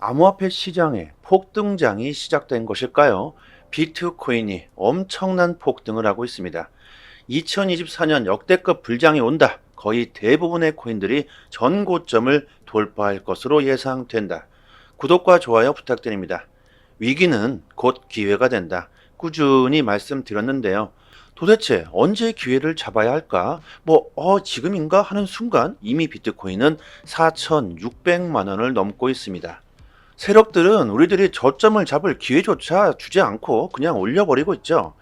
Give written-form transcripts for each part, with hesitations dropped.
암호화폐 시장에 폭등장이 시작된 것일까요? 비트코인이 엄청난 폭등을 하고 있습니다. 2024년 역대급 불장이 온다. 거의 대부분의 코인들이 전고점을 돌파할 것으로 예상된다. 구독과 좋아요 부탁드립니다. 위기는 곧 기회가 된다. 꾸준히 말씀드렸는데요. 도대체 언제 기회를 잡아야 할까? 지금인가 하는 순간 이미 비트코인은 4,600만 원을 넘고 있습니다. 세력들은 우리들이 저점을 잡을 기회조차 주지 않고 그냥 올려버리고 있죠.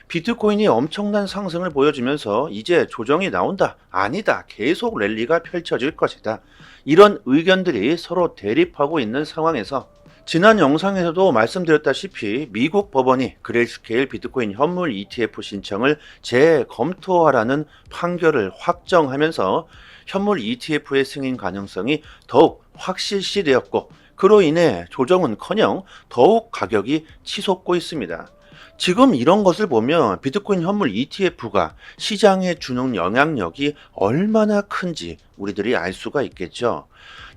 비트코인이 엄청난 상승을 보여주면서 이제 조정이 나온다. 아니다. 계속 랠리가 펼쳐질 것이다. 이런 의견들이 서로 대립하고 있는 상황에서 지난 영상에서도 말씀드렸다시피 미국 법원이 그레이스케일 비트코인 현물 ETF 신청을 재검토하라는 판결을 확정하면서 현물 ETF의 승인 가능성이 더욱 확실시되었고, 그로 인해 조정은커녕 더욱 가격이 치솟고 있습니다. 지금 이런 것을 보면 비트코인 현물 ETF가 시장에 주는 영향력이 얼마나 큰지 우리들이 알 수가 있겠죠.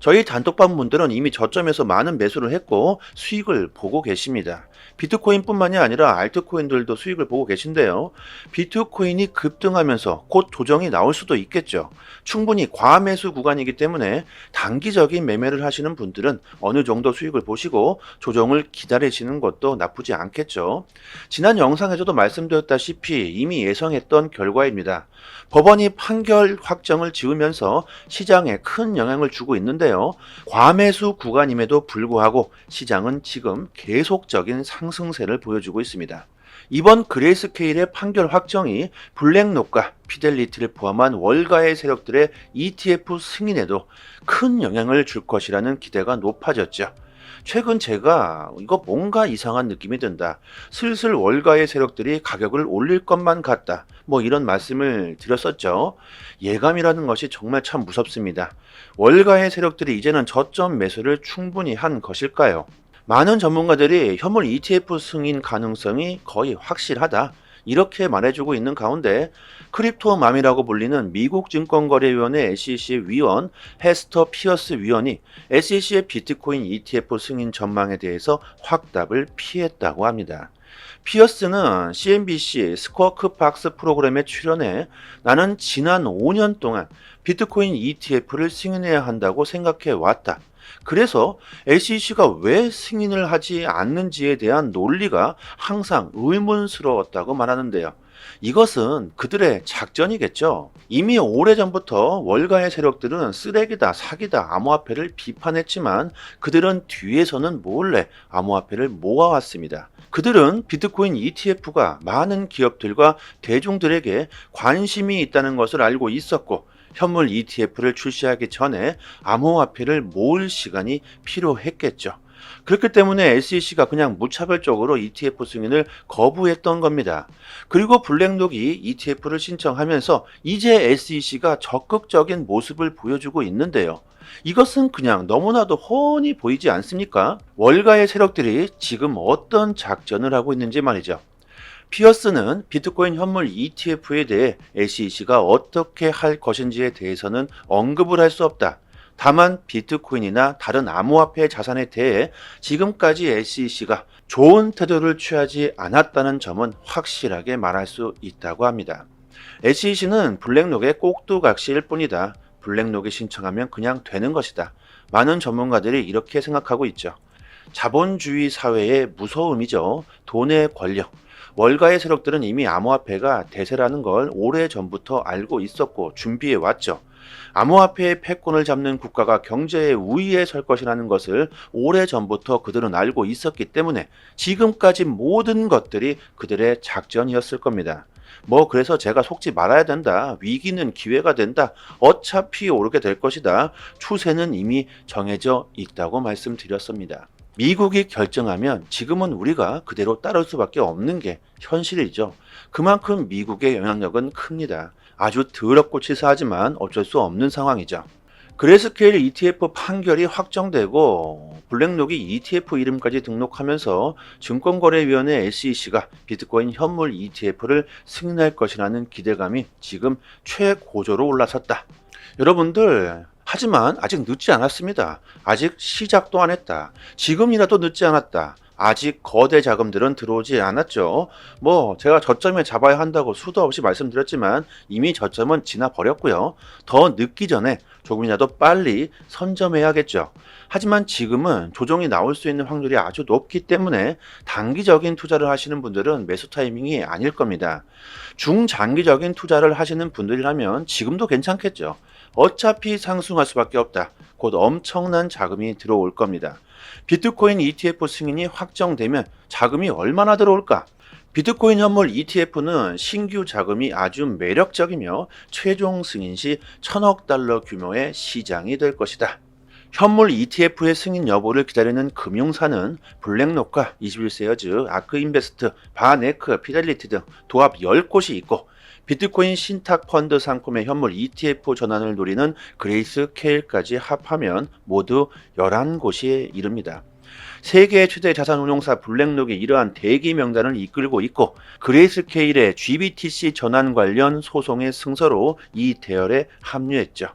저희 단톡방 분들은 이미 저점에서 많은 매수를 했고 수익을 보고 계십니다. 비트코인뿐만이 아니라 알트코인들도 수익을 보고 계신데요. 비트코인이 급등하면서 곧 조정이 나올 수도 있겠죠. 충분히 과매수 구간이기 때문에 단기적인 매매를 하시는 분들은 어느 정도 수익을 보시고 조정을 기다리시는 것도 나쁘지 않겠죠. 지난 영상에서도 말씀드렸다시피 이미 예상했던 결과입니다. 법원이 판결 확정을 지으면서 시장에 큰 영향을 주고 있는데요. 과매수 구간임에도 불구하고 시장은 지금 계속적인 상승세를 보여주고 있습니다. 이번 그레이스케일의 판결 확정이 블랙록과 피델리티를 포함한 월가의 세력들의 ETF 승인에도 큰 영향을 줄 것이라는 기대가 높아졌죠. 최근 제가 이거 뭔가 이상한 느낌이 든다. 슬슬 월가의 세력들이 가격을 올릴 것만 같다. 이런 말씀을 드렸었죠. 예감이라는 것이 정말 참 무섭습니다. 월가의 세력들이 이제는 저점 매수를 충분히 한 것일까요? 많은 전문가들이 현물 ETF 승인 가능성이 거의 확실하다. 이렇게 말해주고 있는 가운데 크립토맘이라고 불리는 미국 증권거래위원회 SEC 위원 헤스터 피어스 위원이 SEC의 비트코인 ETF 승인 전망에 대해서 확답을 피했다고 합니다. 피어스는 CNBC 스쿼크 박스 프로그램에 출연해 나는 지난 5년 동안 비트코인 ETF를 승인해야 한다고 생각해 왔다. 그래서 SEC가 왜 승인을 하지 않는지에 대한 논리가 항상 의문스러웠다고 말하는데요. 이것은 그들의 작전이겠죠. 이미 오래전부터 월가의 세력들은 쓰레기다, 사기다, 암호화폐를 비판했지만 그들은 뒤에서는 몰래 암호화폐를 모아왔습니다. 그들은 비트코인 ETF가 많은 기업들과 대중들에게 관심이 있다는 것을 알고 있었고, 현물 ETF를 출시하기 전에 암호화폐를 모을 시간이 필요했겠죠. 그렇기 때문에 SEC가 그냥 무차별적으로 ETF 승인을 거부했던 겁니다. 그리고 블랙록이 ETF를 신청하면서 이제 SEC가 적극적인 모습을 보여주고 있는데요. 이것은 그냥 너무나도 훤히 보이지 않습니까? 월가의 세력들이 지금 어떤 작전을 하고 있는지 말이죠. 피어스는 비트코인 현물 ETF에 대해 SEC가 어떻게 할 것인지에 대해서는 언급을 할 수 없다. 다만 비트코인이나 다른 암호화폐 자산에 대해 지금까지 SEC가 좋은 태도를 취하지 않았다는 점은 확실하게 말할 수 있다고 합니다. SEC는 블랙록의 꼭두각시일 뿐이다. 블랙록이 신청하면 그냥 되는 것이다. 많은 전문가들이 이렇게 생각하고 있죠. 자본주의 사회의 무서움이죠. 돈의 권력. 월가의 세력들은 이미 암호화폐가 대세라는 걸 오래전부터 알고 있었고 준비해 왔죠. 암호화폐의 패권을 잡는 국가가 경제의 우위에 설 것이라는 것을 오래전부터 그들은 알고 있었기 때문에 지금까지 모든 것들이 그들의 작전이었을 겁니다. 그래서 제가 속지 말아야 된다. 위기는 기회가 된다. 어차피 오르게 될 것이다. 추세는 이미 정해져 있다고 말씀드렸습니다. 미국이 결정하면 지금은 우리가 그대로 따를 수밖에 없는 게 현실이죠. 그만큼 미국의 영향력은 큽니다. 아주 더럽고 치사하지만 어쩔 수 없는 상황이죠. 그레이스케일 ETF 판결이 확정되고 블랙록이 ETF 이름까지 등록하면서 증권거래위원회 SEC가 비트코인 현물 ETF를 승인할 것이라는 기대감이 지금 최고조로 올라섰다. 여러분들 하지만 아직 늦지 않았습니다. 아직 시작도 안 했다. 지금이라도 늦지 않았다. 아직 거대 자금들은 들어오지 않았죠. 제가 저점에 잡아야 한다고 수도 없이 말씀드렸지만 이미 저점은 지나 버렸고요. 더 늦기 전에 조금이라도 빨리 선점해야겠죠. 하지만 지금은 조정이 나올 수 있는 확률이 아주 높기 때문에 단기적인 투자를 하시는 분들은 매수 타이밍이 아닐 겁니다. 중장기적인 투자를 하시는 분들이라면 지금도 괜찮겠죠. 어차피 상승할 수밖에 없다. 곧 엄청난 자금이 들어올 겁니다. 비트코인 ETF 승인이 확정되면 자금이 얼마나 들어올까? 비트코인 현물 ETF는 신규 자금이 아주 매력적이며 최종 승인 시 1000억 달러 규모의 시장이 될 것이다. 현물 ETF의 승인 여부를 기다리는 금융사는 블랙록과 21세어즈, 아크인베스트, 바네크, 피델리티 등 도합 10곳이 있고 비트코인 신탁 펀드 상품의 현물 ETF 전환을 노리는 그레이스케일까지 합하면 모두 11곳에 이릅니다. 세계 최대 자산운용사 블랙록이 이러한 대기 명단을 이끌고 있고 그레이스케일의 GBTC 전환 관련 소송의 승소로 이 대열에 합류했죠.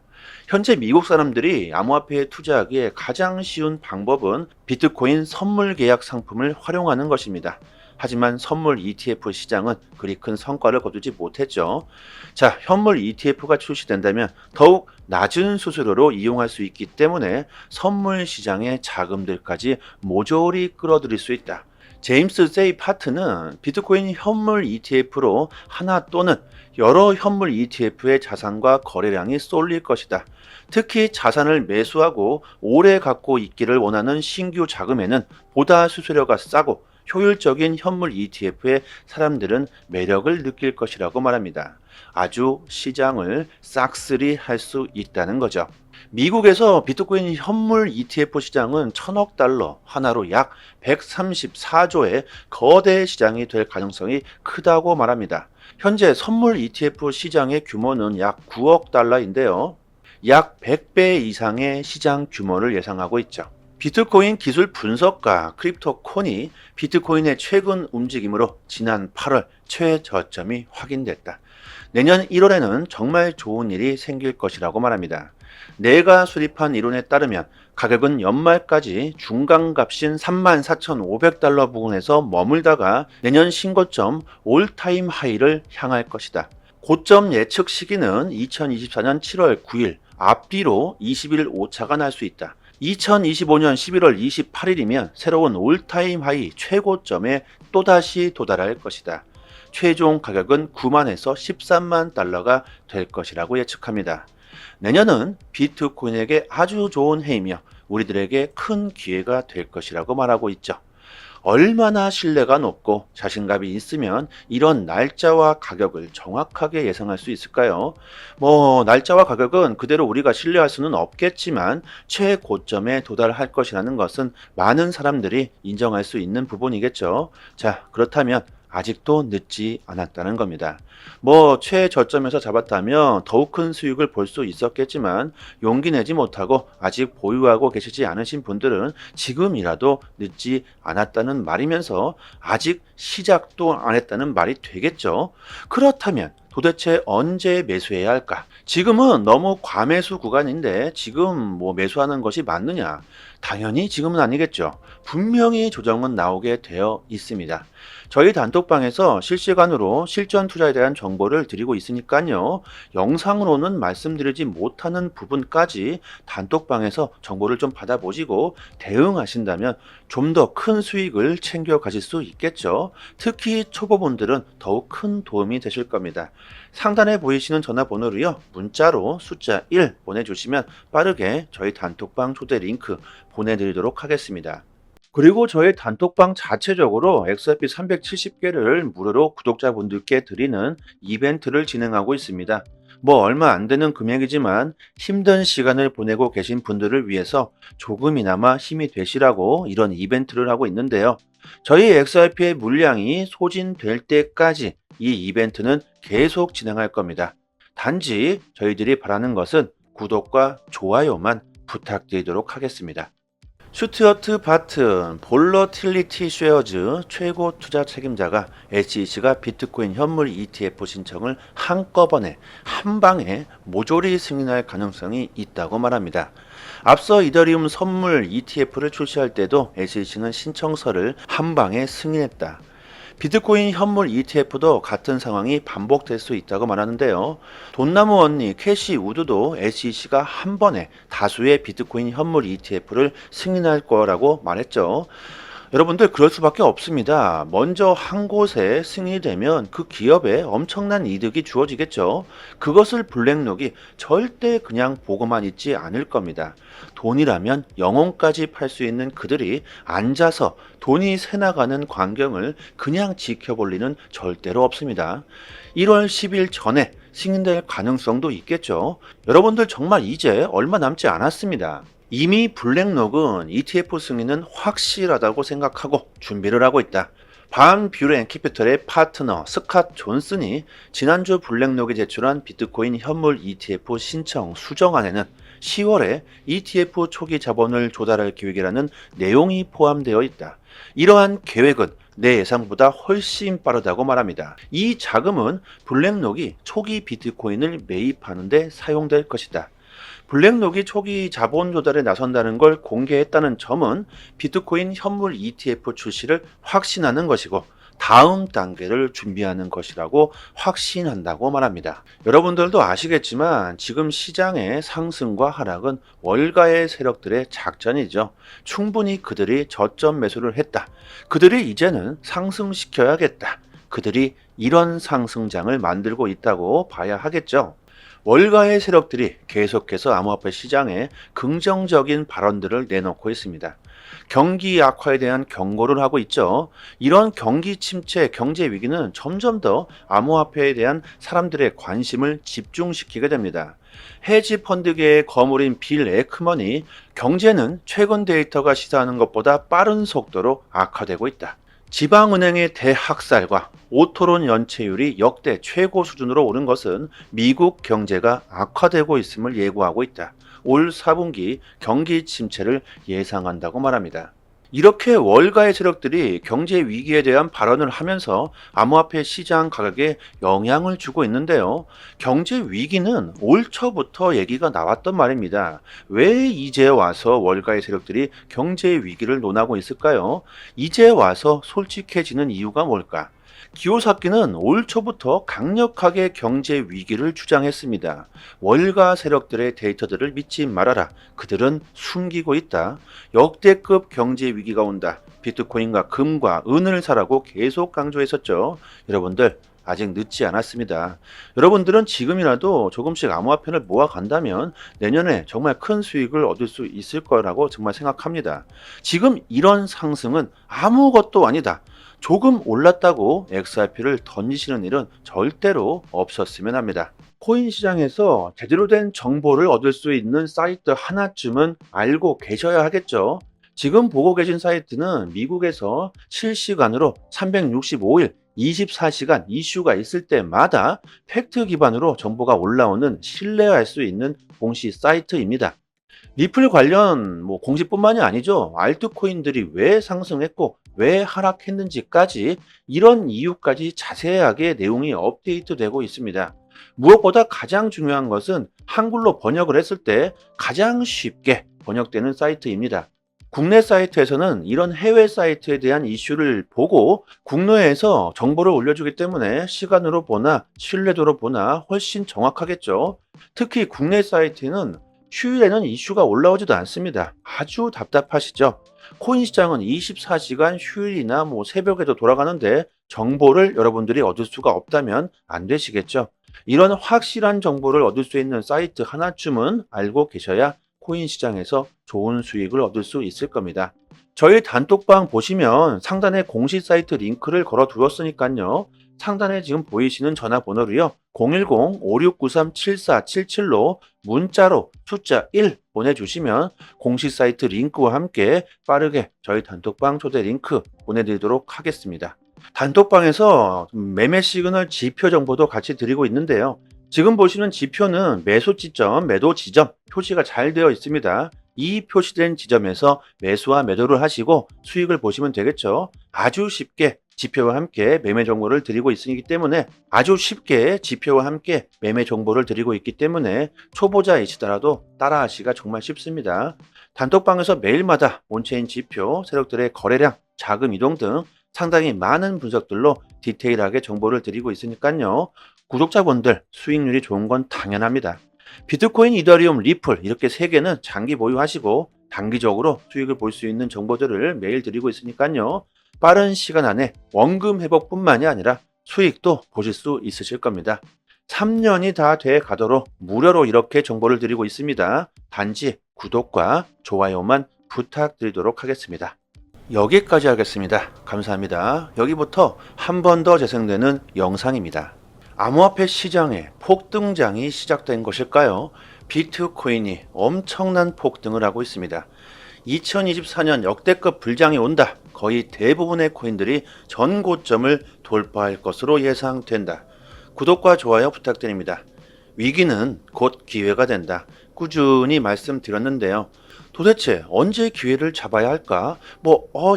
현재 미국 사람들이 암호화폐에 투자하기에 가장 쉬운 방법은 비트코인 선물 계약 상품을 활용하는 것입니다. 하지만 선물 ETF 시장은 그리 큰 성과를 거두지 못했죠. 자, 현물 ETF가 출시된다면 더욱 낮은 수수료로 이용할 수 있기 때문에 선물 시장의 자금들까지 모조리 끌어들일 수 있다. 제임스 세이 파트는 비트코인 현물 ETF로 하나 또는 여러 현물 ETF의 자산과 거래량이 쏠릴 것이다. 특히 자산을 매수하고 오래 갖고 있기를 원하는 신규 자금에는 보다 수수료가 싸고 효율적인 현물 ETF에 사람들은 매력을 느낄 것이라고 말합니다. 아주 시장을 싹쓸이 할 수 있다는 거죠. 미국에서 비트코인 현물 ETF 시장은 1000억 달러 하나로 약 134조의 거대 시장이 될 가능성이 크다고 말합니다. 현재 선물 ETF 시장의 규모는 약 9억 달러인데요. 약 100배 이상의 시장 규모를 예상하고 있죠. 비트코인 기술 분석가 크립토콘이 비트코인의 최근 움직임으로 지난 8월 최저점이 확인됐다. 내년 1월에는 정말 좋은 일이 생길 것이라고 말합니다. 내가 수립한 이론에 따르면 가격은 연말까지 중간값인 34,500달러 부근에서 머물다가 내년 신고점 올타임 하이를 향할 것이다. 고점 예측 시기는 2024년 7월 9일, 앞뒤로 20일 오차가 날 수 있다. 2025년 11월 28일이면 새로운 올타임 하이 최고점에 또다시 도달할 것이다. 최종 가격은 9만에서 13만 달러가 될 것이라고 예측합니다. 내년은 비트코인에게 아주 좋은 해이며 우리들에게 큰 기회가 될 것이라고 말하고 있죠. 얼마나 신뢰가 높고 자신감이 있으면 이런 날짜와 가격을 정확하게 예상할 수 있을까요? 날짜와 가격은 그대로 우리가 신뢰할 수는 없겠지만 최고점에 도달할 것이라는 것은 많은 사람들이 인정할 수 있는 부분이겠죠. 자, 그렇다면 아직도 늦지 않았다는 겁니다. 최저점에서 잡았다면 더욱 큰 수익을 볼 수 있었겠지만 용기 내지 못하고 아직 보유하고 계시지 않으신 분들은 지금이라도 늦지 않았다는 말이면서 아직 시작도 안 했다는 말이 되겠죠. 그렇다면 도대체 언제 매수해야 할까? 지금은 너무 과매수 구간인데 지금 매수하는 것이 맞느냐? 당연히 지금은 아니겠죠. 분명히 조정은 나오게 되어 있습니다. 저희 단톡방에서 실시간으로 실전 투자에 대한 정보를 드리고 있으니까요. 영상으로는 말씀드리지 못하는 부분까지 단톡방에서 정보를 좀 받아보시고 대응하신다면 좀 더 큰 수익을 챙겨 가실 수 있겠죠. 특히 초보분들은 더욱 큰 도움이 되실 겁니다. 상단에 보이시는 전화번호로요. 문자로 숫자 1 보내주시면 빠르게 저희 단톡방 초대 링크 보내드리도록 하겠습니다. 그리고 저희 단톡방 자체적으로 XRP 370개를 무료로 구독자분들께 드리는 이벤트를 진행하고 있습니다. 얼마 안 되는 금액이지만 힘든 시간을 보내고 계신 분들을 위해서 조금이나마 힘이 되시라고 이런 이벤트를 하고 있는데요. 저희 XRP의 물량이 소진될 때까지 이 이벤트는 계속 진행할 겁니다. 단지 저희들이 바라는 것은 구독과 좋아요만 부탁드리도록 하겠습니다. 슈트어트 바튼 볼러틸리티 쉐어즈 최고 투자 책임자가 SEC가 비트코인 현물 ETF 신청을 한꺼번에 한 방에 모조리 승인할 가능성이 있다고 말합니다. 앞서 이더리움 선물 ETF를 출시할 때도 SEC는 신청서를 한 방에 승인했다. 비트코인 현물 ETF도 같은 상황이 반복될 수 있다고 말하는데요. 돈나무 언니 캐시 우드도 SEC가 한 번에 다수의 비트코인 현물 ETF를 승인할 거라고 말했죠. 여러분들 그럴 수밖에 없습니다. 먼저 한 곳에 승인이 되면 그 기업에 엄청난 이득이 주어지겠죠. 그것을 블랙록이 절대 그냥 보고만 있지 않을 겁니다. 돈이라면 영혼까지 팔 수 있는 그들이 앉아서 돈이 새나가는 광경을 그냥 지켜볼 리는 절대로 없습니다. 1월 10일 전에 승인될 가능성도 있겠죠. 여러분들 정말 이제 얼마 남지 않았습니다. 이미 블랙록은 ETF 승인은 확실하다고 생각하고 준비를 하고 있다. 반 뷰렌 캐피털의 파트너 스캇 존슨이 지난주 블랙록이 제출한 비트코인 현물 ETF 신청 수정안에는 10월에 ETF 초기 자본을 조달할 계획이라는 내용이 포함되어 있다. 이러한 계획은 내 예상보다 훨씬 빠르다고 말합니다. 이 자금은 블랙록이 초기 비트코인을 매입하는 데 사용될 것이다. 블랙록이 초기 자본 조달에 나선다는 걸 공개했다는 점은 비트코인 현물 ETF 출시를 확신하는 것이고 다음 단계를 준비하는 것이라고 확신한다고 말합니다. 여러분들도 아시겠지만 지금 시장의 상승과 하락은 월가의 세력들의 작전이죠. 충분히 그들이 저점 매수를 했다. 그들이 이제는 상승시켜야겠다. 그들이 이런 상승장을 만들고 있다고 봐야 하겠죠. 월가의 세력들이 계속해서 암호화폐 시장에 긍정적인 발언들을 내놓고 있습니다. 경기 악화에 대한 경고를 하고 있죠. 이런 경기 침체, 경제 위기는 점점 더 암호화폐에 대한 사람들의 관심을 집중시키게 됩니다. 헤지 펀드계의 거물인 빌 에크먼이 경제는 최근 데이터가 시사하는 것보다 빠른 속도로 악화되고 있다. 지방은행의 대학살과 오토론 연체율이 역대 최고 수준으로 오른 것은 미국 경제가 악화되고 있음을 예고하고 있다. 올 4분기 경기 침체를 예상한다고 말합니다. 이렇게 월가의 세력들이 경제 위기에 대한 발언을 하면서 암호화폐 시장 가격에 영향을 주고 있는데요. 경제 위기는 올 초부터 얘기가 나왔던 말입니다. 왜 이제 와서 월가의 세력들이 경제 위기를 논하고 있을까요? 이제 와서 솔직해지는 이유가 뭘까? 기요사키는 올 초부터 강력하게 경제 위기를 주장했습니다. 월가 세력들의 데이터들을 믿지 말아라. 그들은 숨기고 있다. 역대급 경제 위기가 온다. 비트코인과 금과 은을 사라고 계속 강조했었죠. 여러분들 아직 늦지 않았습니다. 여러분들은 지금이라도 조금씩 암호화폐를 모아간다면 내년에 정말 큰 수익을 얻을 수 있을 거라고 정말 생각합니다. 지금 이런 상승은 아무것도 아니다. 조금 올랐다고 XRP를 던지시는 일은 절대로 없었으면 합니다. 코인 시장에서 제대로 된 정보를 얻을 수 있는 사이트 하나쯤은 알고 계셔야 하겠죠. 지금 보고 계신 사이트는 미국에서 실시간으로 365일 24시간 이슈가 있을 때마다 팩트 기반으로 정보가 올라오는 신뢰할 수 있는 공시 사이트입니다. 리플 관련 공시뿐만이 아니죠. 알트코인들이 왜 상승했고 왜 하락했는지까지 이런 이유까지 자세하게 내용이 업데이트되고 있습니다. 무엇보다 가장 중요한 것은 한글로 번역을 했을 때 가장 쉽게 번역되는 사이트입니다. 국내 사이트에서는 이런 해외 사이트에 대한 이슈를 보고 국내에서 정보를 올려주기 때문에 시간으로 보나 신뢰도로 보나 훨씬 정확하겠죠. 특히 국내 사이트는 휴일에는 이슈가 올라오지도 않습니다. 아주 답답하시죠? 코인 시장은 24시간 휴일이나 새벽에도 돌아가는데 정보를 여러분들이 얻을 수가 없다면 안 되시겠죠? 이런 확실한 정보를 얻을 수 있는 사이트 하나쯤은 알고 계셔야 코인 시장에서 좋은 수익을 얻을 수 있을 겁니다. 저희 단톡방 보시면 상단에 공식 사이트 링크를 걸어 두었으니까요. 상단에 지금 보이시는 전화번호로요. 010-5693-7477로 문자로 숫자 1 보내주시면 공식 사이트 링크와 함께 빠르게 저희 단톡방 초대 링크 보내드리도록 하겠습니다. 단톡방에서 매매 시그널 지표 정보도 같이 드리고 있는데요. 지금 보시는 지표는 매수 지점, 매도 지점 표시가 잘 되어 있습니다. 이 표시된 지점에서 매수와 매도를 하시고 수익을 보시면 되겠죠. 아주 쉽게 지표와 함께 매매 정보를 드리고 있기 때문에 초보자이시더라도 따라하시기가 정말 쉽습니다. 단톡방에서 매일마다 온체인 지표, 세력들의 거래량, 자금 이동 등 상당히 많은 분석들로 디테일하게 정보를 드리고 있으니까요. 구독자분들 수익률이 좋은 건 당연합니다. 비트코인, 이더리움, 리플 이렇게 세 개는 장기 보유하시고 단기적으로 수익을 볼 수 있는 정보들을 매일 드리고 있으니까요. 빠른 시간 안에 원금 회복뿐만이 아니라 수익도 보실 수 있으실 겁니다. 3년이 다 돼 가도록 무료로 이렇게 정보를 드리고 있습니다. 단지 구독과 좋아요만 부탁드리도록 하겠습니다. 여기까지 하겠습니다. 감사합니다. 여기부터 한 번 더 재생되는 영상입니다. 암호화폐 시장에 폭등장이 시작된 것일까요? 비트코인이 엄청난 폭등을 하고 있습니다. 2024년 역대급 불장이 온다. 거의 대부분의 코인들이 전 고점을 돌파할 것으로 예상된다. 구독과 좋아요 부탁드립니다. 위기는 곧 기회가 된다. 꾸준히 말씀드렸는데요. 도대체 언제 기회를 잡아야 할까?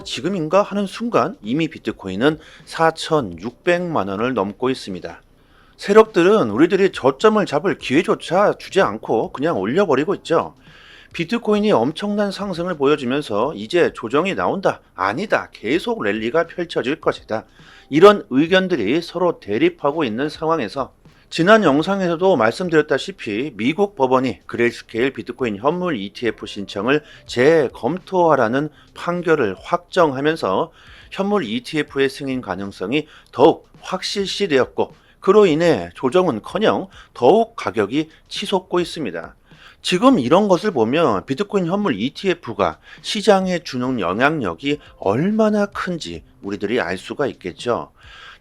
지금인가 하는 순간 이미 비트코인은 4,600만 원을 넘고 있습니다. 세력들은 우리들이 저점을 잡을 기회조차 주지 않고 그냥 올려버리고 있죠. 비트코인이 엄청난 상승을 보여주면서 이제 조정이 나온다. 아니다. 계속 랠리가 펼쳐질 것이다. 이런 의견들이 서로 대립하고 있는 상황에서 지난 영상에서도 말씀드렸다시피 미국 법원이 그레이스케일 비트코인 현물 ETF 신청을 재검토하라는 판결을 확정하면서 현물 ETF의 승인 가능성이 더욱 확실시되었고 그로 인해 조정은커녕 더욱 가격이 치솟고 있습니다. 지금 이런 것을 보면 비트코인 현물 ETF가 시장에 주는 영향력이 얼마나 큰지 우리들이 알 수가 있겠죠.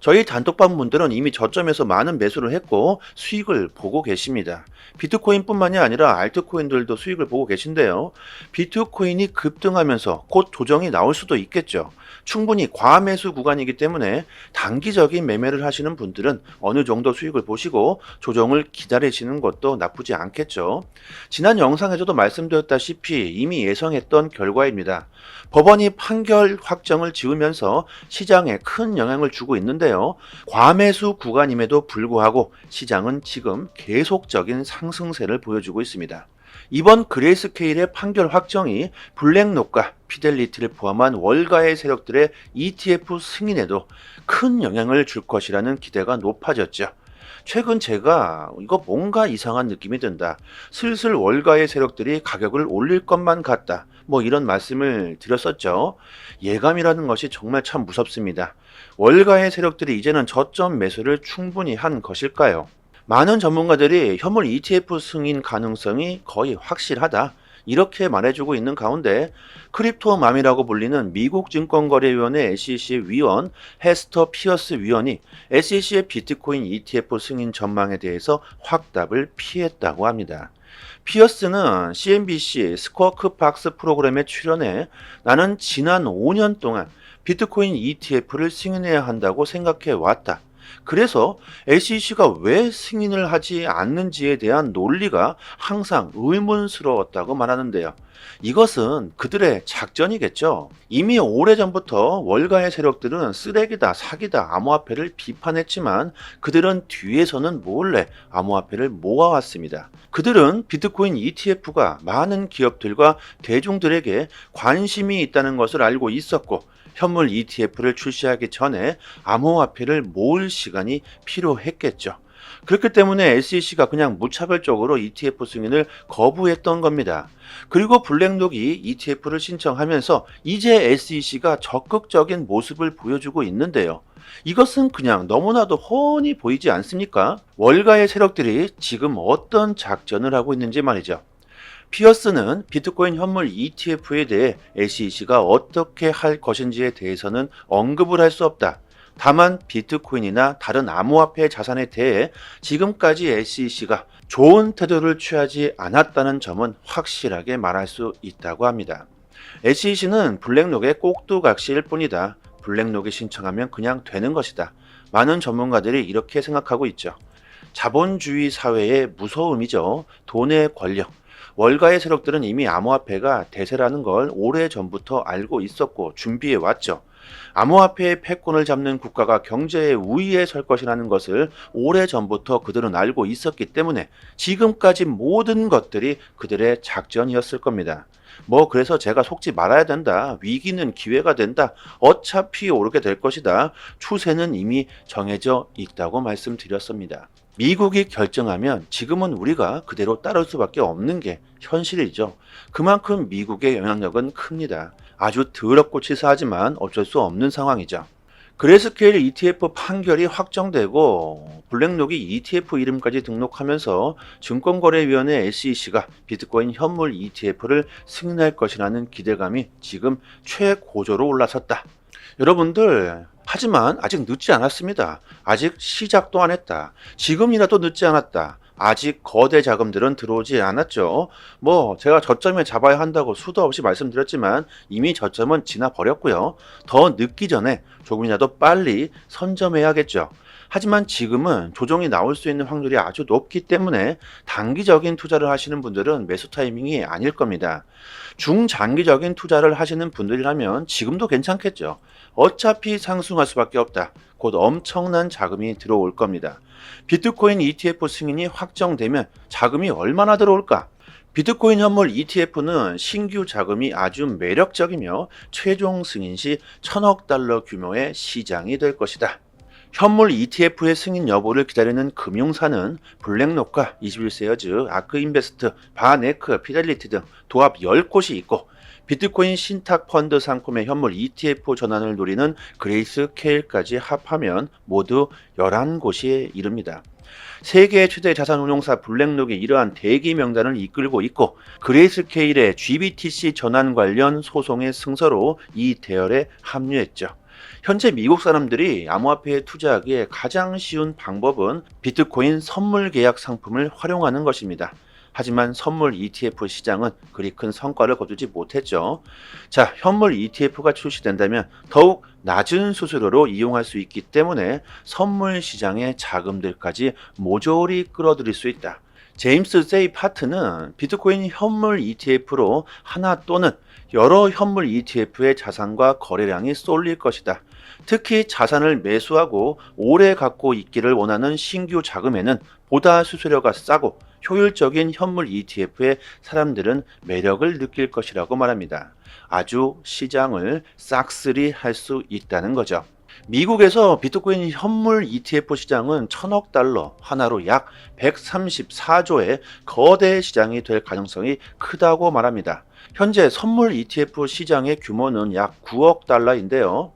저희 단톡방 분들은 이미 저점에서 많은 매수를 했고 수익을 보고 계십니다. 비트코인뿐만이 아니라 알트코인들도 수익을 보고 계신데요. 비트코인이 급등하면서 곧 조정이 나올 수도 있겠죠. 충분히 과매수 구간이기 때문에 단기적인 매매를 하시는 분들은 어느 정도 수익을 보시고 조정을 기다리시는 것도 나쁘지 않겠죠. 지난 영상에서도 말씀드렸다시피 이미 예상했던 결과입니다. 법원이 판결 확정을 지으면서 시장에 큰 영향을 주고 있는데요. 과매수 구간임에도 불구하고 시장은 지금 계속적인 상승세를 보여주고 있습니다. 이번 그레이스케일의 판결 확정이 블랙록과 피델리티를 포함한 월가의 세력들의 ETF 승인에도 큰 영향을 줄 것이라는 기대가 높아졌죠. 최근 제가 이거 뭔가 이상한 느낌이 든다. 슬슬 월가의 세력들이 가격을 올릴 것만 같다. 이런 말씀을 드렸었죠. 예감이라는 것이 정말 참 무섭습니다. 월가의 세력들이 이제는 저점 매수를 충분히 한 것일까요? 많은 전문가들이 현물 ETF 승인 가능성이 거의 확실하다. 이렇게 말해주고 있는 가운데 크립토맘이라고 불리는 미국 증권거래위원회 SEC 위원 헤스터 피어스 위원이 SEC의 비트코인 ETF 승인 전망에 대해서 확답을 피했다고 합니다. 피어스는 CNBC 스쿼크 박스 프로그램에 출연해 나는 지난 5년 동안 비트코인 ETF를 승인해야 한다고 생각해 왔다. 그래서 SEC가 왜 승인을 하지 않는지에 대한 논리가 항상 의문스러웠다고 말하는데요. 이것은 그들의 작전이겠죠. 이미 오래전부터 월가의 세력들은 쓰레기다, 사기다, 암호화폐를 비판했지만 그들은 뒤에서는 몰래 암호화폐를 모아왔습니다. 그들은 비트코인 ETF가 많은 기업들과 대중들에게 관심이 있다는 것을 알고 있었고 현물 ETF를 출시하기 전에 암호화폐를 모을 시간이 필요했겠죠. 그렇기 때문에 SEC가 그냥 무차별적으로 ETF 승인을 거부했던 겁니다. 그리고 블랙록이 ETF를 신청하면서 이제 SEC가 적극적인 모습을 보여주고 있는데요. 이것은 그냥 너무나도 훤히 보이지 않습니까? 월가의 세력들이 지금 어떤 작전을 하고 있는지 말이죠. 피어스는 비트코인 현물 ETF에 대해 SEC가 어떻게 할 것인지에 대해서는 언급을 할 수 없다. 다만 비트코인이나 다른 암호화폐 자산에 대해 지금까지 SEC가 좋은 태도를 취하지 않았다는 점은 확실하게 말할 수 있다고 합니다. SEC는 블랙록의 꼭두각시일 뿐이다. 블랙록이 신청하면 그냥 되는 것이다. 많은 전문가들이 이렇게 생각하고 있죠. 자본주의 사회의 무서움이죠. 돈의 권력. 월가의 세력들은 이미 암호화폐가 대세라는 걸 오래전부터 알고 있었고 준비해 왔죠. 암호화폐의 패권을 잡는 국가가 경제의 우위에 설 것이라는 것을 오래전부터 그들은 알고 있었기 때문에 지금까지 모든 것들이 그들의 작전이었을 겁니다. 그래서 제가 속지 말아야 된다. 위기는 기회가 된다. 어차피 오르게 될 것이다. 추세는 이미 정해져 있다고 말씀드렸습니다. 미국이 결정하면 지금은 우리가 그대로 따를 수밖에 없는 게 현실이죠. 그만큼 미국의 영향력은 큽니다. 아주 더럽고 치사하지만 어쩔 수 없는 상황이죠. 그레이스케일 ETF 판결이 확정되고 블랙록이 ETF 이름까지 등록하면서 증권거래위원회 SEC가 비트코인 현물 ETF를 승인할 것이라는 기대감이 지금 최고조로 올라섰다. 여러분들, 하지만 아직 늦지 않았습니다. 아직 시작도 안 했다. 지금이라도 늦지 않았다. 아직 거대 자금들은 들어오지 않았죠. 제가 저점에 잡아야 한다고 수도 없이 말씀드렸지만 이미 저점은 지나 버렸고요. 더 늦기 전에 조금이라도 빨리 선점해야겠죠. 하지만 지금은 조정이 나올 수 있는 확률이 아주 높기 때문에 단기적인 투자를 하시는 분들은 매수 타이밍이 아닐 겁니다. 중장기적인 투자를 하시는 분들이라면 지금도 괜찮겠죠. 어차피 상승할 수밖에 없다. 곧 엄청난 자금이 들어올 겁니다. 비트코인 ETF 승인이 확정되면 자금이 얼마나 들어올까? 비트코인 현물 ETF는 신규 자금이 아주 매력적이며 최종 승인 시 1000억 달러 규모의 시장이 될 것이다. 현물 ETF의 승인 여부를 기다리는 금융사는 블랙록과 21세어즈, 아크인베스트, 바네크, 피델리티 등 도합 10곳이 있고 비트코인 신탁펀드 상품의 현물 ETF 전환을 노리는 그레이스케일까지 합하면 모두 11곳이 이릅니다. 세계 최대 자산운용사 블랙록이 이러한 대기 명단을 이끌고 있고 그레이스케일의 GBTC 전환 관련 소송의 승소로 이 대열에 합류했죠. 현재 미국 사람들이 암호화폐에 투자하기에 가장 쉬운 방법은 비트코인 선물 계약 상품을 활용하는 것입니다. 하지만 선물 ETF 시장은 그리 큰 성과를 거두지 못했죠. 자, 현물 ETF가 출시된다면 더욱 낮은 수수료로 이용할 수 있기 때문에 선물 시장의 자금들까지 모조리 끌어들일 수 있다. 제임스 세이 파트는 비트코인 현물 ETF로 하나 또는 여러 현물 ETF의 자산과 거래량이 쏠릴 것이다. 특히 자산을 매수하고 오래 갖고 있기를 원하는 신규 자금에는 보다 수수료가 싸고 효율적인 현물 ETF에 사람들은 매력을 느낄 것이라고 말합니다. 아주 시장을 싹쓸이 할 수 있다는 거죠. 미국에서 비트코인 현물 ETF 시장은 1000억 달러, 하나로 약 134조의 거대 시장이 될 가능성이 크다고 말합니다. 현재 선물 ETF 시장의 규모는 약 9억 달러인데요.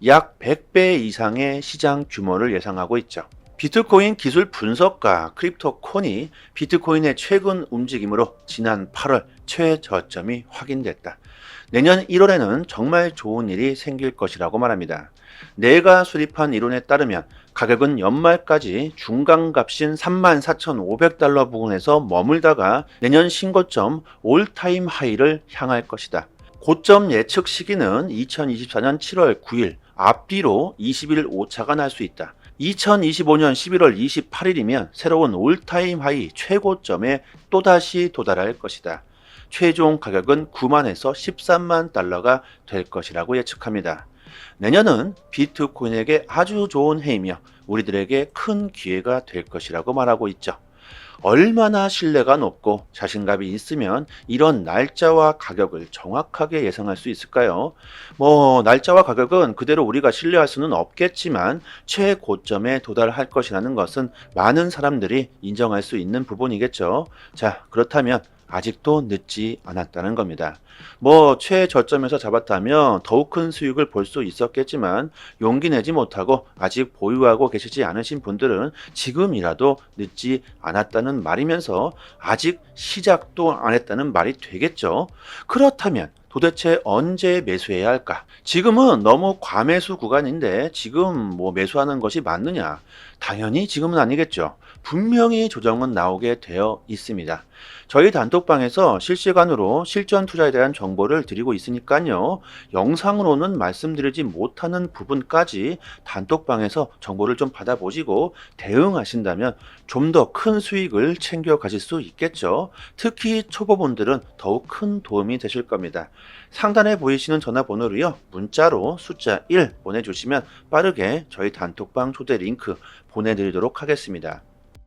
약 100배 이상의 시장 규모를 예상하고 있죠. 비트코인 기술 분석가 크립토콘이 비트코인의 최근 움직임으로 지난 8월 최저점이 확인됐다. 내년 1월에는 정말 좋은 일이 생길 것이라고 말합니다. 내가 수립한 이론에 따르면 가격은 연말까지 중간값인 34,500달러 부근에서 머물다가 내년 신고점 올타임 하이를 향할 것이다. 고점 예측 시기는 2024년 7월 9일, 앞뒤로 20일 오차가 날 수 있다. 2025년 11월 28일이면 새로운 올타임 하이 최고점에 또다시 도달할 것이다. 최종 가격은 9만에서 13만 달러가 될 것이라고 예측합니다. 내년은 비트코인에게 아주 좋은 해이며 우리들에게 큰 기회가 될 것이라고 말하고 있죠. 얼마나 신뢰가 높고 자신감이 있으면 이런 날짜와 가격을 정확하게 예상할 수 있을까요? 날짜와 가격은 그대로 우리가 신뢰할 수는 없겠지만 최고점에 도달할 것이라는 것은 많은 사람들이 인정할 수 있는 부분이겠죠. 자, 그렇다면 아직도 늦지 않았다는 겁니다. 최저점에서 잡았다면 더욱 큰 수익을 볼 수 있었겠지만 용기 내지 못하고 아직 보유하고 계시지 않으신 분들은 지금이라도 늦지 않았다는 말이면서 아직 시작도 안 했다는 말이 되겠죠. 그렇다면 도대체 언제 매수해야 할까? 지금은 너무 과매수 구간인데 지금 매수하는 것이 맞느냐? 당연히 지금은 아니겠죠. 분명히 조정은 나오게 되어 있습니다. 저희 단톡방에서 실시간으로 실전 투자에 대한 정보를 드리고 있으니까요. 영상으로는 말씀드리지 못하는 부분까지 단톡방에서 정보를 좀 받아보시고 대응하신다면 좀 더 큰 수익을 챙겨 가실 수 있겠죠. 특히 초보분들은 더욱 큰 도움이 되실 겁니다. 상단에 보이시는 전화번호로요. 문자로 숫자 1 보내주시면 빠르게 저희 단톡방 초대 링크 보내드리도록 하겠습니다.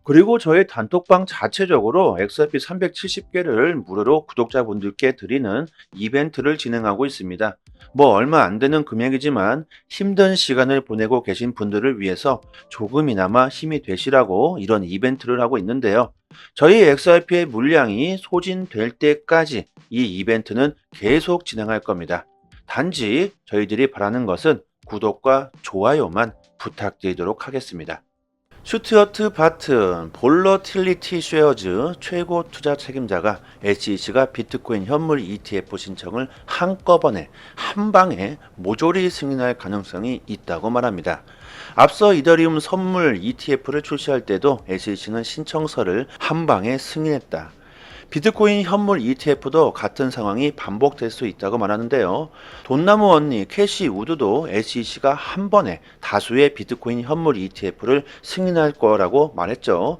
그리고 저희 단톡방 자체적으로 XRP 370개를 무료로 구독자분들께 드리는 이벤트를 진행하고 있습니다. 뭐 얼마 안 되는 금액이지만 힘든 시간을 보내고 계신 분들을 위해서 조금이나마 힘이 되시라고 이런 이벤트를 하고 있는데요. 저희 XRP의 물량이 소진될 때까지 이 이벤트는 계속 진행할 겁니다. 단지 저희들이 바라는 것은 구독과 좋아요만 부탁드리도록 하겠습니다. 슈트어트 바튼 볼러틸리티 쉐어즈 최고 투자 책임자가 SEC가 비트코인 현물 ETF 신청을 한꺼번에 한 방에 모조리 승인할 가능성이 있다고 말합니다. 앞서 이더리움 선물 ETF를 출시할 때도 SEC는 신청서를 한 방에 승인했다. 비트코인 현물 ETF도 같은 상황이 반복될 수 있다고 말하는데요. 돈나무 언니 캐시 우드도 SEC가 한 번에 다수의 비트코인 현물 ETF를 승인할 거라고 말했죠.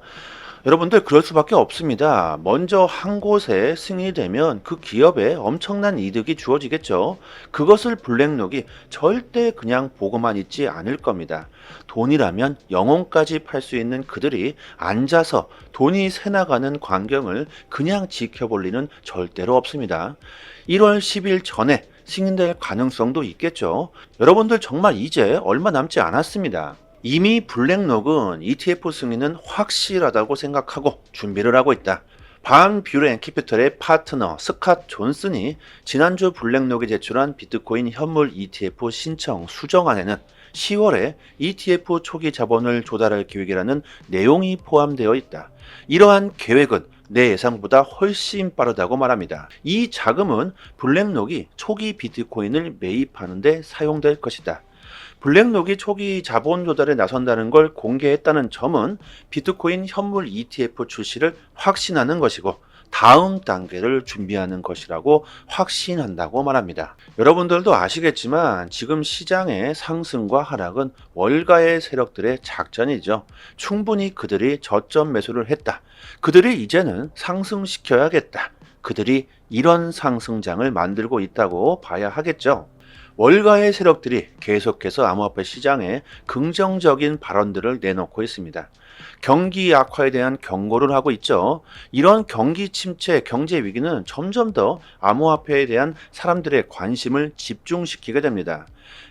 여러분들 그럴 수밖에 없습니다. 먼저 한 곳에 승인이 되면 그 기업에 엄청난 이득이 주어지겠죠. 그것을 블랙록이 절대 그냥 보고만 있지 않을 겁니다. 돈이라면 영혼까지 팔 수 있는 그들이 앉아서 돈이 새나가는 광경을 그냥 지켜볼 리는 절대로 없습니다. 1월 10일 전에 승인될 가능성도 있겠죠. 여러분들 정말 이제 얼마 남지 않았습니다. 이미 블랙록은 ETF 승인은 확실하다고 생각하고 준비를 하고 있다. 반 뷰렌 캐피털의 파트너 스캇 존슨이 지난주 블랙록이 제출한 비트코인 현물 ETF 신청 수정안에는 10월에 ETF 초기 자본을 조달할 계획이라는 내용이 포함되어 있다. 이러한 계획은 내 예상보다 훨씬 빠르다고 말합니다. 이 자금은 블랙록이 초기 비트코인을 매입하는 데 사용될 것이다. 블랙록이 초기 자본 조달에 나선다는 걸 공개했다는 점은 비트코인 현물 ETF 출시를 확신하는 것이고 다음 단계를 준비하는 것이라고 확신한다고 말합니다. 여러분들도 아시겠지만 지금 시장의 상승과 하락은 월가의 세력들의 작전이죠. 충분히 그들이 저점 매수를 했다. 그들이 이제는 상승시켜야겠다. 그들이 이런 상승장을 만들고 있다고 봐야 하겠죠. 월가의 세력들이 계속해서 암호화폐 시장에 긍정적인 발언들을 내놓고 있습니다. 경기 악화에 대한 경고를 하고 있죠. 이런 경기 침체, 경제 위기는 점점 더 암호화폐에 대한 사람들의 관심을 집중시키게 됩니다.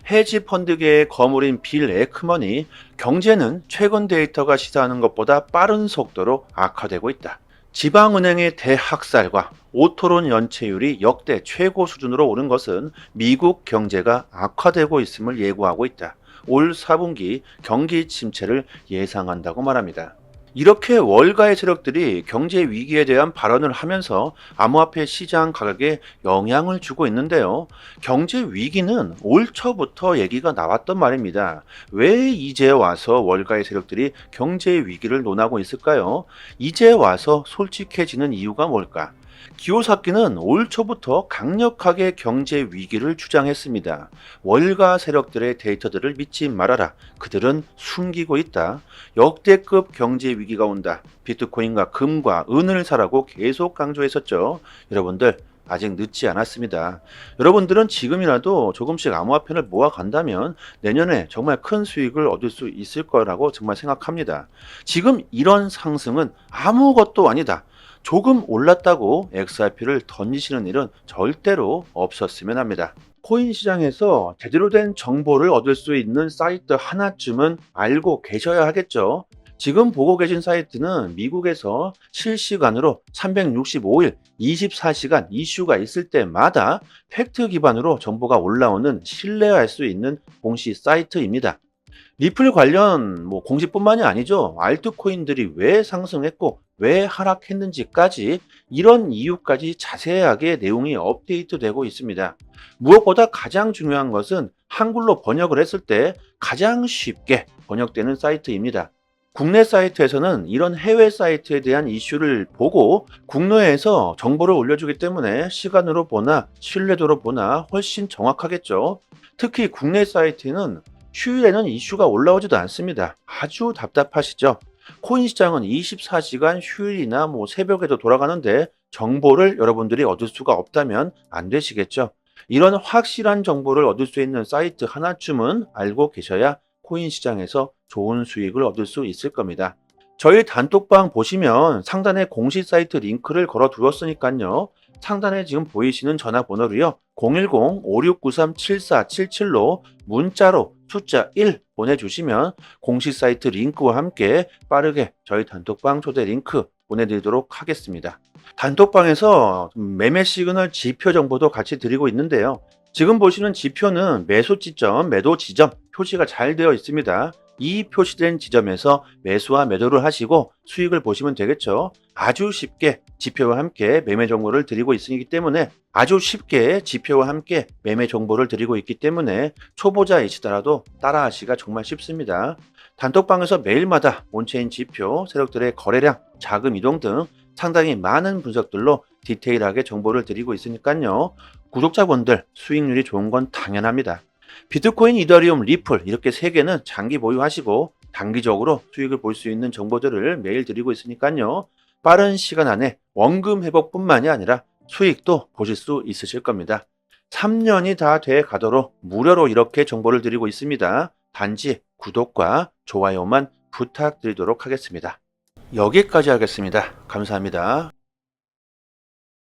헤지 펀드계의 거물인 빌 에크먼이 경제는 최근 데이터가 시사하는 것보다 빠른 속도로 악화되고 있다. 지방은행의 대학살과 오토론 연체율이 역대 최고 수준으로 오른 것은 미국 경제가 악화되고 있음을 예고하고 있다. 올 4분기 경기 침체를 예상한다고 말합니다. 이렇게 월가의 세력들이 경제 위기에 대한 발언을 하면서 암호화폐 시장 가격에 영향을 주고 있는데요. 경제 위기는 올 초부터 얘기가 나왔던 말입니다. 왜 이제 와서 월가의 세력들이 경제 위기를 논하고 있을까요? 이제 와서 솔직해지는 이유가 뭘까? 기요사키는 올 초부터 강력하게 경제 위기를 주장했습니다. 월가 세력들의 데이터들을 믿지 말아라. 그들은 숨기고 있다. 역대급 경제 위기가 온다. 비트코인과 금과 은을 사라고 계속 강조했었죠. 여러분들 아직 늦지 않았습니다. 여러분들은 지금이라도 조금씩 암호화폐를 모아간다면 내년에 정말 큰 수익을 얻을 수 있을 거라고 정말 생각합니다. 지금 이런 상승은 아무것도 아니다. 조금 올랐다고 XRP를 던지시는 일은 절대로 없었으면 합니다. 코인 시장에서 제대로 된 정보를 얻을 수 있는 사이트 하나쯤은 알고 계셔야 하겠죠. 지금 보고 계신 사이트는 미국에서 실시간으로 365일 24시간 이슈가 있을 때마다 팩트 기반으로 정보가 올라오는 신뢰할 수 있는 공시 사이트입니다. 리플 관련 공시뿐만이 아니죠. 알트코인들이 왜 상승했고 왜 하락했는지까지 이런 이유까지 자세하게 내용이 업데이트되고 있습니다. 무엇보다 가장 중요한 것은 한글로 번역을 했을 때 가장 쉽게 번역되는 사이트입니다. 국내 사이트에서는 이런 해외 사이트에 대한 이슈를 보고 국내에서 정보를 올려주기 때문에 시간으로 보나 신뢰도로 보나 훨씬 정확하겠죠. 특히 국내 사이트는 휴일에는 이슈가 올라오지도 않습니다. 아주 답답하시죠? 코인 시장은 24시간 휴일이나 새벽에도 돌아가는데 정보를 여러분들이 얻을 수가 없다면 안 되시겠죠? 이런 확실한 정보를 얻을 수 있는 사이트 하나쯤은 알고 계셔야 코인 시장에서 좋은 수익을 얻을 수 있을 겁니다. 저희 단톡방 보시면 상단에 공식 사이트 링크를 걸어 두었으니까요. 상단에 지금 보이시는 전화번호로요. 010-5693-7477로 문자로 숫자 1 보내주시면 공식 사이트 링크와 함께 빠르게 저희 단톡방 초대 링크 보내드리도록 하겠습니다. 단톡방에서 매매 시그널 지표 정보도 같이 드리고 있는데요. 지금 보시는 지표는 매수 지점, 매도 지점 표시가 잘 되어 있습니다. 이 표시된 지점에서 매수와 매도를 하시고 수익을 보시면 되겠죠. 아주 쉽게 지표와 함께 매매 정보를 드리고 있기 때문에 아주 쉽게 지표와 함께 매매 정보를 드리고 있기 때문에 초보자이시더라도 따라하시기가 정말 쉽습니다. 단톡방에서 매일마다 온체인 지표, 세력들의 거래량, 자금 이동 등 상당히 많은 분석들로 디테일하게 정보를 드리고 있으니까요. 구독자분들 수익률이 좋은 건 당연합니다. 비트코인, 이더리움, 리플 이렇게 세 개는 장기 보유하시고 단기적으로 수익을 볼 수 있는 정보들을 매일 드리고 있으니까요. 빠른 시간 안에 원금 회복뿐만이 아니라 수익도 보실 수 있으실 겁니다. 3년이 다 돼 가도록 무료로 이렇게 정보를 드리고 있습니다. 단지 구독과 좋아요만 부탁드리도록 하겠습니다. 여기까지 하겠습니다. 감사합니다.